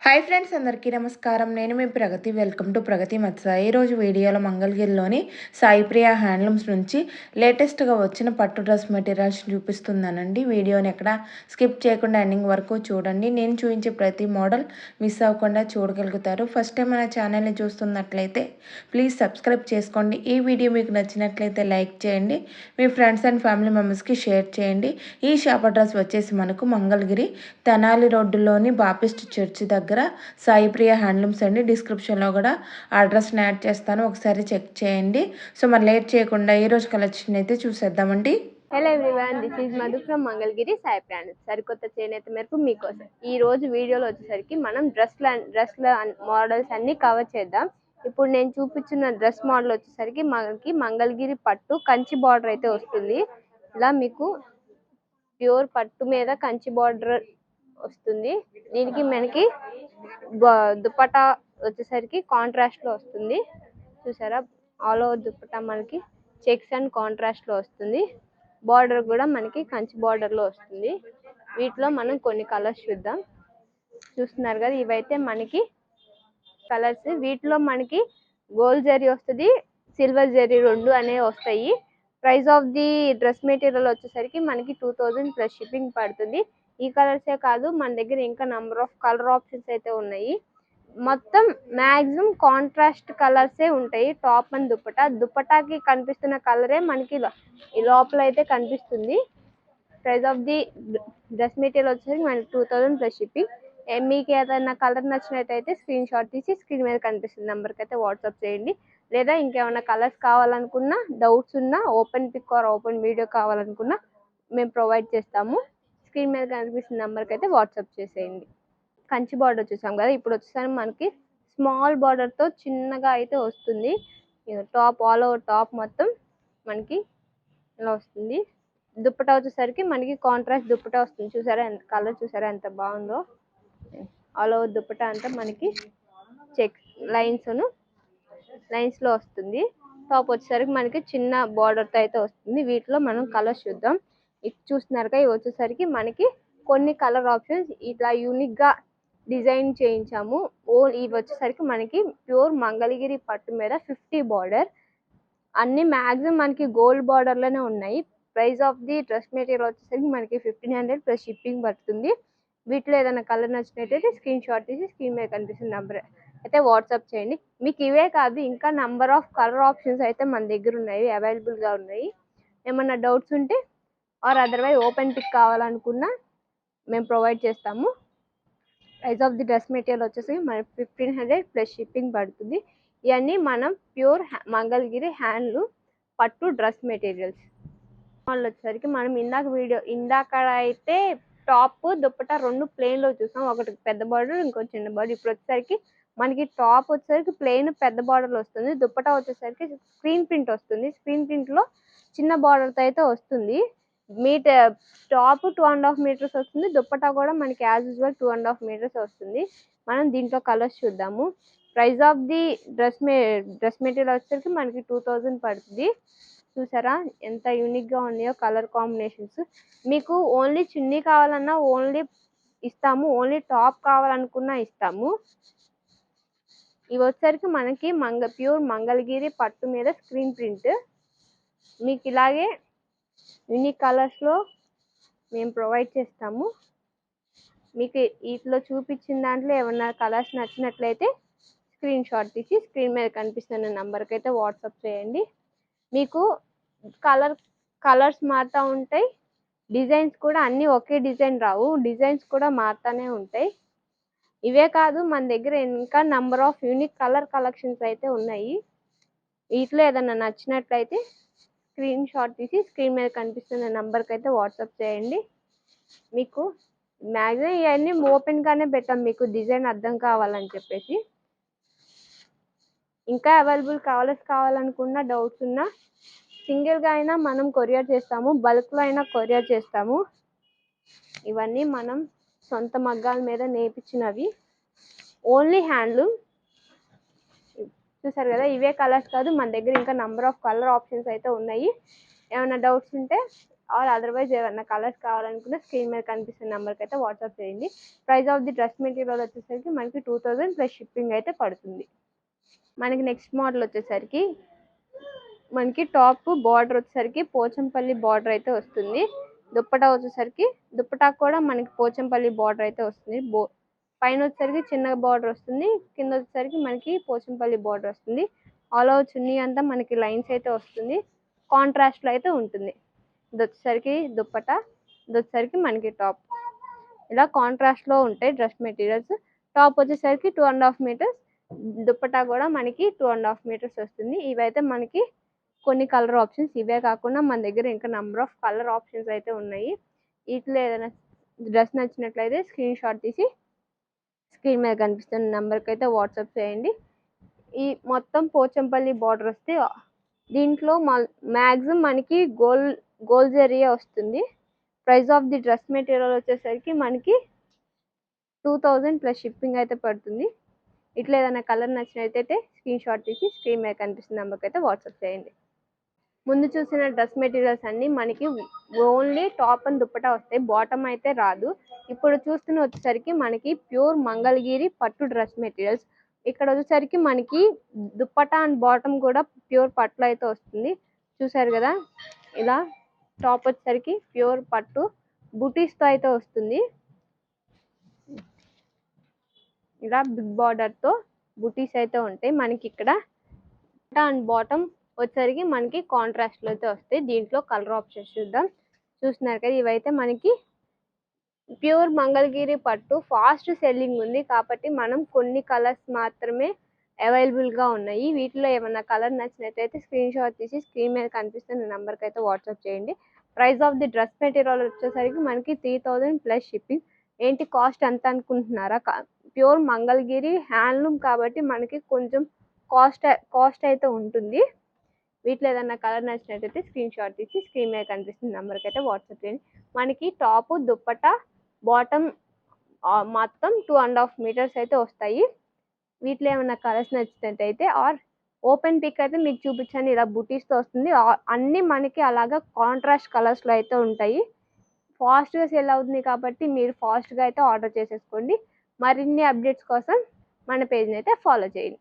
Hi friends, అందరికీ నమస్కారం. నేను మీ ప్రగతి. వెల్కమ్ టు ప్రగతి మత్స. ఈరోజు వీడియోలో మంగళగిరిలోని సాయిప్రియ హ్యాండ్లూమ్స్ నుంచి లేటెస్ట్గా వచ్చిన పట్టు డ్రెస్ మెటీరియల్స్ చూపిస్తున్నానండి. వీడియోని ఎక్కడ స్కిప్ చేయకుండా ఎండింగ్ వరకు చూడండి. నేను చూపించే ప్రతి మోడల్ మిస్ అవ్వకుండా చూడగలుగుతారు. ఫస్ట్ టైం మన ఛానల్ని చూస్తున్నట్లయితే ప్లీజ్ సబ్స్క్రైబ్ చేసుకోండి. ఈ వీడియో మీకు నచ్చినట్లయితే లైక్ చేయండి, మీ ఫ్రెండ్స్ అండ్ ఫ్యామిలీ మెంబర్స్కి షేర్ చేయండి. ఈ షాప్ అడ్రస్ వచ్చేసి మనకు మంగళగిరి తెనాలి రోడ్డులోని బాపిస్ట్ చర్చ్ దగ్గర సాయిప్రియ హ్యాండ్లూమ్స్ అండి. డిస్క్రిప్షన్లో కూడా అడ్రస్ని యాడ్ చేస్తాను, ఒకసారి చెక్ చేయండి. సో మరి లేట్ చేయకుండా ఈరోజు కలెక్షన్ అయితే చూసేద్దామండి. Hello everyone, this is Madhu from Mangalagiri Sai handlooms. సరికొత్త చేనేత మేరకు మీకోసం ఈ రోజు వీడియోలో వచ్చేసరికి మనం డ్రెస్ల మోడల్స్ అన్ని కవర్ చేద్దాం. ఇప్పుడు నేను చూపించిన డ్రెస్ మోడల్ వచ్చేసరికి మనకి మంగళగిరి పట్టు కంచి బార్డర్ అయితే వస్తుంది. ఇలా మీకు ప్యూర్ పట్టు మీద కంచి బార్డర్ వస్తుంది. దీనికి మనకి దుపట్టా వచ్చేసరికి కాంట్రాస్ట్ లో వస్తుంది. చూసారా, ఆల్ ఓవర్ దుపట్టా మనకి చెక్స్ అండ్ కాంట్రాస్ట్ లో వస్తుంది. బార్డర్ కూడా మనకి కంచి బార్డర్ లో వస్తుంది. వీటిలో మనం కొన్ని కలర్స్ చూద్దాం. చూస్తున్నారు కదా, ఇవైతే మనకి కలర్స్. వీటిలో మనకి గోల్డ్ జరీ వస్తుంది, సిల్వర్ జరీ రెండు అనేవి వస్తాయి. Price of the dress material వచ్చేసరికి మనకి 2000 ప్లస్ షిప్పింగ్ పడుతుంది. ఈ కలర్సే కాదు, మన దగ్గర ఇంకా నంబర్ ఆఫ్ కలర్ ఆప్షన్స్ అయితే ఉన్నాయి. మొత్తం మ్యాక్సిమం కాంట్రాస్ట్ కలర్సే ఉంటాయి. టాప్ అండ్ దుపట్టాకి కనిపిస్తున్న కలరే మనకి లోపల అయితే కనిపిస్తుంది. Price of the dress material వచ్చేసరికి మనకి 2000 ప్లస్ షిప్పింగ్. మీకు ఏదైనా కలర్ నచ్చినట్టయితే స్క్రీన్ షాట్ తీసి స్క్రీన్ మీద కనిపిస్తుంది నెంబర్కి అయితే వాట్సాప్ చేయండి. లేదా ఇంకేమైనా కలర్స్ కావాలనుకున్నా, డౌట్స్ ఉన్నా, open pick or open video కావాలనుకున్నా మేము ప్రొవైడ్ చేస్తాము. స్క్రీన్ మీద కనిపిస్తున్న నెంబర్కి అయితే వాట్సాప్ చేసేయండి. కంచి బార్డర్ చూసాం కదా, ఇప్పుడు వచ్చేసరికి మనకి స్మాల్ బార్డర్తో చిన్నగా అయితే వస్తుంది. టాప్ ఆల్ ఓవర్ టాప్ మొత్తం మనకి ఇలా వస్తుంది. దుప్పటా వచ్చేసరికి మనకి కాంట్రాస్ట్ దుప్పటా వస్తుంది. చూసారా కలర్, చూసారా ఎంత బాగుందో. ఆల్ ఓవర్ దుప్పటా అంతా మనకి చెక్స్ లైన్స్ లో వస్తుంది. టాప్ వచ్చేసరికి మనకి చిన్న బార్డర్తో అయితే వస్తుంది. వీటిలో మనం కలర్స్ చూద్దాం. చూస్తున్నారుగా, ఇవి వచ్చేసరికి మనకి కొన్ని కలర్ ఆప్షన్స్ ఇట్లా యూనిక్ గా డిజైన్ చేయించాము. ఇవి వచ్చేసరికి మనకి ప్యూర్ మంగళగిరి పట్టు మీద 50 బార్డర్. అన్ని మ్యాక్సిమం మనకి గోల్డ్ బార్డర్ లోనే ఉన్నాయి. Price of the dress material వచ్చేసరికి మనకి 1500 ప్లస్ షిప్పింగ్ పడుతుంది. వీటిలో ఏదైనా కలర్ నచ్చినట్టయితే స్క్రీన్ షాట్ తీసి స్క్రీన్ మీద కనిపిస్తున్న నెంబర్ అయితే వాట్సాప్ చేయండి. మీకు ఇవే కాదు, ఇంకా నంబర్ ఆఫ్ కలర్ ఆప్షన్స్ అయితే మన దగ్గర ఉన్నాయి, అవైలబుల్గా ఉన్నాయి. ఏమన్నా డౌట్స్ ఉంటే ఆర్ అదర్వైజ్ ఓపెన్ పిక్ కావాలనుకున్నా మేము ప్రొవైడ్ చేస్తాము. Price of the dress material వచ్చేసి మనకి 1500 ప్లస్ షిప్పింగ్ పడుతుంది. ఇవన్నీ మనం ప్యూర్ మంగళగిరి హ్యాండ్లూమ్ పట్టు డ్రెస్ మెటీరియల్స్. వాళ్ళు వచ్చేసరికి మనం ఇందాక అయితే టాప్ దుప్పటా రెండు ప్లెయిన్ లో చూసాం. ఒకటి పెద్ద బార్డర్, ఇంకో చిన్న బార్డర్. ఇప్పుడు వచ్చేసరికి మనకి టాప్ వచ్చేసరికి ప్లెయిన్ పెద్ద బార్డర్ లో వస్తుంది. దుప్పటా వచ్చేసరికి స్క్రీన్ ప్రింట్ వస్తుంది. స్క్రీన్ ప్రింట్ లో చిన్న బార్డర్ తో అయితే వస్తుంది. టాప్ 2.5 మీటర్స్ వస్తుంది. దుప్పటా కూడా మనకి యాజ్ యూజువల్ 2.5 మీటర్స్ వస్తుంది. మనం దీంట్లో కలర్స్ చూద్దాము. Price of the dress material వచ్చేసరికి మనకి 2000 పడుతుంది. చూసారా ఎంత యూనిక్ గా ఉన్నాయో కలర్ కాంబినేషన్స్. మీకు ఓన్లీ చున్నీ కావాలన్నా ఓన్లీ ఇస్తాము, ఓన్లీ టాప్ కావాలనుకున్నా ఇస్తాము. ఇవి వచ్చేసరికి మనకి ప్యూర్ మంగళగిరి పట్టు మీద స్క్రీన్ ప్రింట్. మీకు ఇలాగే యూనిక్ కలర్స్ లో మేము ప్రొవైడ్ చేస్తాము. మీకు వీటిలో చూపించిన దాంట్లో ఏమన్నా కలర్స్ నచ్చినట్లయితే స్క్రీన్ షాట్ తీసి స్క్రీన్ మీద కనిపిస్తున్న నెంబర్కి అయితే వాట్సాప్ చేయండి. మీకు కలర్స్ మారుతూ ఉంటాయి. డిజైన్స్ కూడా అన్నీ ఒకే డిజైన్ రావు, డిజైన్స్ కూడా మారుతూనే ఉంటాయి. ఇవే కాదు, మన దగ్గర ఇంకా number of unique colour collections అయితే ఉన్నాయి. వీటిలో ఏదైనా నచ్చినట్లయితే స్క్రీన్ షాట్ తీసి స్క్రీన్ మీద కనిపిస్తున్న నెంబర్కి అయితే వాట్సాప్ చేయండి. మీకు మ్యాక్సిమం ఇవన్నీ ఓపెన్గానే పెట్టాం, మీకు డిజైన్ అర్థం కావాలని చెప్పేసి. ఇంకా అవైలబుల్ కావాలనుకున్న డౌట్స్ ఉన్నా సింగిల్గా అయినా మనం కొరియర్ చేస్తాము, బల్క్లో అయినా కొరియర్ చేస్తాము. ఇవన్నీ మనం సొంత మగ్గాల మీద నేర్పించినవి, ఓన్లీ హ్యాండ్లూమ్. చూసారు కదా, ఇవే కలర్స్ కాదు, మన దగ్గర ఇంకా నంబర్ ఆఫ్ కలర్ ఆప్షన్స్ అయితే ఉన్నాయి. ఏమైనా డౌట్స్ ఉంటే ఆర్ అదర్వైజ్ ఏమన్నా కలర్స్ కావాలనుకుంటే స్క్రీన్ మీద కనిపిస్తున్న నెంబర్కి అయితే వాట్సాప్ చేయండి. Price of the dress material వచ్చేసరికి మనకి 2000 ప్లస్ షిప్పింగ్ అయితే పడుతుంది. మనకి నెక్స్ట్ మోడల్ వచ్చేసరికి మనకి టాప్ బార్డర్ వచ్చేసరికి పోచంపల్లి బార్డర్ అయితే వస్తుంది. దుప్పటా వచ్చేసరికి దుప్పటా కూడా మనకి పోచంపల్లి బార్డర్ అయితే వస్తుంది. పైన వచ్చేసరికి చిన్న బార్డర్ వస్తుంది, కింద వచ్చేసరికి మనకి పోచంపల్లి బార్డర్ వస్తుంది. ఆల్ ఓవర్ చున్నీ అంతా మనకి లైన్స్ అయితే వస్తుంది, కాంట్రాస్ట్లో అయితే ఉంటుంది. ఇది వచ్చేసరికి దుప్పటా, ఇది వచ్చేసరికి మనకి టాప్. ఇలా కాంట్రాస్ట్లో ఉంటాయి డ్రెస్ మెటీరియల్స్. టాప్ వచ్చేసరికి 2.5 మీటర్స్, దుప్పటా కూడా మనకి 2.5 మీటర్స్ వస్తుంది. ఇవైతే మనకి కొన్ని కలర్ ఆప్షన్స్. ఇవే కాకుండా మన దగ్గర ఇంకా నెంబర్ ఆఫ్ కలర్ ఆప్షన్స్ అయితే ఉన్నాయి. వీటిలో ఏదైనా డ్రెస్ నచ్చినట్లయితే స్క్రీన్ షాట్ తీసి స్క్రీన్ మీద కనిపిస్తున్న నెంబర్కి అయితే వాట్సాప్ చేయండి. ఈ మొత్తం పోచంపల్లి బార్డర్ వస్తే దీంట్లో మ్యాక్సిమం మనకి గోల్డ్ జరీయే వస్తుంది. Price of the dress material వచ్చేసరికి మనకి 2000 ప్లస్ షిప్పింగ్ అయితే పడుతుంది. ఇట్లా ఏదైనా కలర్ నచ్చినట్లయితే స్క్రీన్ షాట్ తీసి స్క్రీన్ మీద కనిపిస్తున్న నెంబర్కి అయితే వాట్సాప్ చేయండి. ముందు చూసిన డ్రెస్ మెటీరియల్స్ అన్నీ మనకి ఓన్లీ టాప్ అండ్ దుప్పటా వస్తాయి, బాటమ్ అయితే రాదు. ఇప్పుడు చూస్తున్న వచ్చేసరికి మనకి ప్యూర్ మంగళగిరి పట్టు డ్రెస్ మెటీరియల్స్. ఇక్కడ వచ్చేసరికి మనకి దుప్పటా అండ్ బాటమ్ కూడా ప్యూర్ పట్టులో అయితే వస్తుంది. చూసారు కదా, ఇలా టాప్ వచ్చేసరికి ప్యూర్ పట్టు బుటీస్తో అయితే వస్తుంది. ఇలా బిగ్ బార్డర్తో బుటీస్ అయితే ఉంటాయి. మనకి ఇక్కడ అండ్ బాటమ్ వచ్చేసరికి మనకి కాంట్రాస్ట్లో అయితే వస్తాయి. దీంట్లో కలర్ ఆప్షన్స్ చూద్దాం. చూస్తున్నారు కదా, ఇవైతే మనకి ప్యూర్ మంగళగిరి పట్టు ఫాస్ట్ సెల్లింగ్ ఉంది కాబట్టి మనం కొన్ని కలర్స్ మాత్రమే అవైలబుల్గా ఉన్నాయి. వీటిలో ఏమైనా కలర్ నచ్చినట్లయితే స్క్రీన్ షాట్ తీసి స్క్రీన్ మీద కనిపిస్తున్న నెంబర్కి అయితే వాట్సాప్ చేయండి. Price of the dress material వచ్చేసరికి మనకి 3000 ప్లస్ షిప్పింగ్. ఏంటి కాస్ట్ ఎంత అనుకుంటున్నారా? ప్యూర్ మంగళగిరి హ్యాండ్లూమ్ కాబట్టి మనకి కొంచెం కాస్ట్ అయితే ఉంటుంది. వీటిలో ఏదైనా కలర్ నచ్చినట్టయితే స్క్రీన్ షాట్ తీసి స్క్రీన్ మీద కనిపిస్తున్న నెంబర్కి అయితే వాట్సాప్ చేయండి. మనకి టాప్ దుప్పటా బాటమ్ మొత్తం 2.5 మీటర్స్ అయితే వస్తాయి. వీటిలో ఏమైనా కలర్స్ నచ్చినట్టయితే ఆర్ ఓపెన్ పిక్ అయితే మీకు చూపించాను, ఇలా బుటీస్తో వస్తుంది. అన్నీ మనకి అలాగా కాంట్రాస్ట్ కలర్స్లో అయితే ఉంటాయి. ఫాస్ట్గా సేల్ అవుతుంది కాబట్టి మీరు ఫాస్ట్గా అయితే ఆర్డర్ చేసేసుకోండి. మరిన్ని అప్డేట్స్ కోసం మన పేజ్ని అయితే ఫాలో చేయండి.